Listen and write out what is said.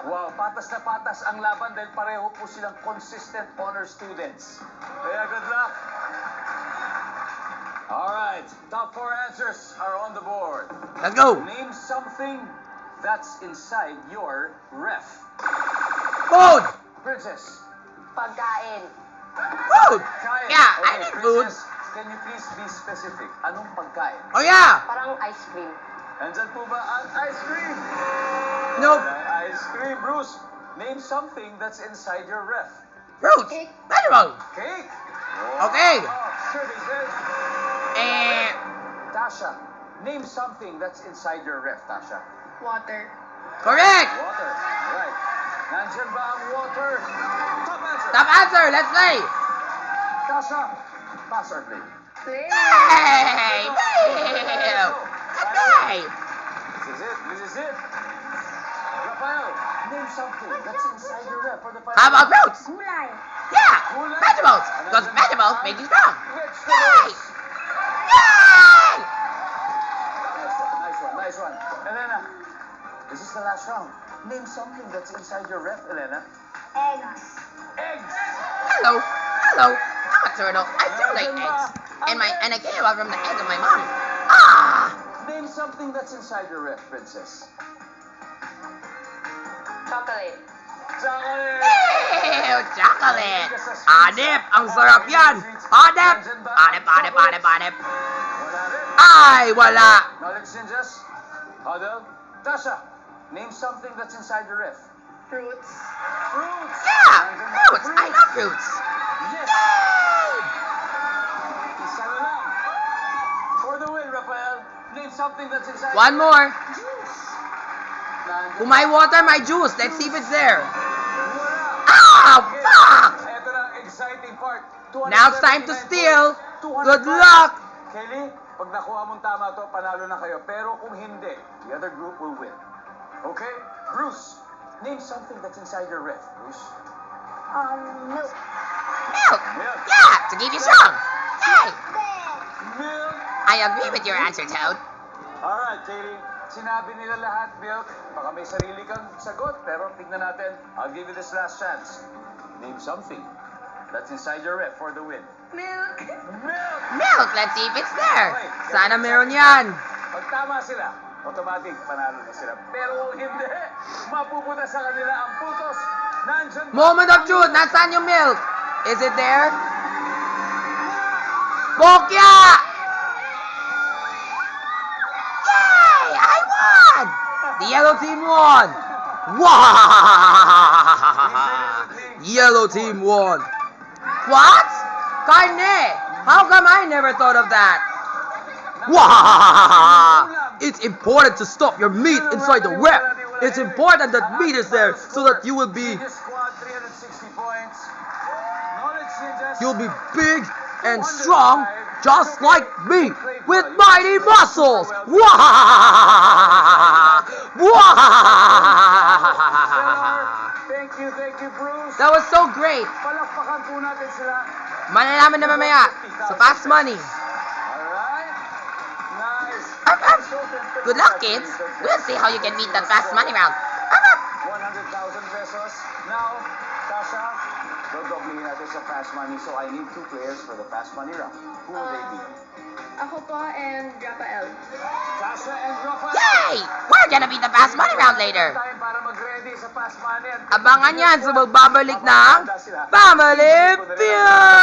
Wow, patas na patas ang laban dahil pareho po silang consistent honor students. Kaya good luck. Alright, top 4 answers are on the board. Let's go! Name something that's inside your ref. Food! Princess. Pagkain. Food! Kain. Yeah, I Okay, need food. Princess, can you please be specific? Anong pagkain? Oh yeah! Parang ice cream. Nandyan po ba ang ice cream? Nope. Walang ice cream. Bruce, name something that's inside your ref. Fruits! Cake. Vegetable! Cake. Okay. Shirley says. Tasha, name something that's inside your ref, Tasha. Water. Correct! Water. Right. Nandyan ba ang water? Top answer. Top answer! Let's play! Tasha, pass or play? Play. Hey! Bill! Okay! This is it. This is it. Rafael, name something that's inside your ref for the final. How about fruits? Gulay. Yeah! Gulay. Vegetables! Because vegetables make you strong! Yay! Vegetables. Yay! Nice one. Nice one. Elena, this is the last round. Name something that's inside your ref, Elena. Eggs. Eggs. Hello! Hello! I'm a turtle. I do like eggs. And I came out from the egg of my mom. Ah! Name something that's inside your ref, Princess. Chocolate. Chocolate. Ew! Chocolate! Adip! Ang sarap yan! Adip! Adip, adip, adip, adip! Wala rin. Ay! Wala! Knowledge ninjas. Huddle. Tasha, name something that's inside your ref. Fruits. Fruits. Yeah! Nandyan ba ang Fruits! I love fruits! Yes. Yay! Isa na lang. For the win, Rafael. Name something that's inside One your more! Juice. Nandyan Kung may water, my juice. Let's see if it's there. Wala. Ah! Okay. Fuck! Ito na ang exciting part. Now it's time to 279 steal. points. Good 200 luck! Kelly, pag nakuha mong tama to, panalo na kayo. Pero kung hindi, the other group will win. Okay? Bruce, name something that's inside your ref, Bruce. Milk. Milk! Milk. Yeah! To keep you strong! Yay! Milk. I agree with your answer, Toad. Alright, Katie. Sinabi nila lahat, milk. Baka may sarili kang sagot, pero tignan natin. I'll give you this last chance. Name something that's inside your ref for the win. Milk. Milk! Milk! Let's see if it's there. Sana meron yan. Pag tama sila, automatic panalo na sila. Pero kung hindi, mapupunta sa kanila ang putos. Nandyan pa Moment of ang truth. milk. Nasaan yung milk? Is it there? Bokya! Yay! I won! The yellow team won! Wow! Yellow team won. What? Carne! How come I never thought of that? Wow! It's important to stop your meat inside the ref. It's important that meat is there so that you will be Genius Squad, 360 points. Knowledge Ninjas, You'll be big and strong, just like me, with mighty muscles. Wah! Wah! Thank you, Bruce. That was so great. Palakpakan po natin sila. Malalaman na mamaya sa Fast Money. Alright. Nice. Good luck, kids. We'll see how you can beat that Fast Money round. 100,000 pesos. Now, Tasha, dodoblihin natin sa Fast Money. So I need 2 players for the Fast Money round. Who will they be? Ako po and Rafael. Tasha and Rafael. Yay! We're gonna beat the Fast Money round later. Time para mag-ready sa Fast Money. Abangan yan sa magbabalik ng Family Feud!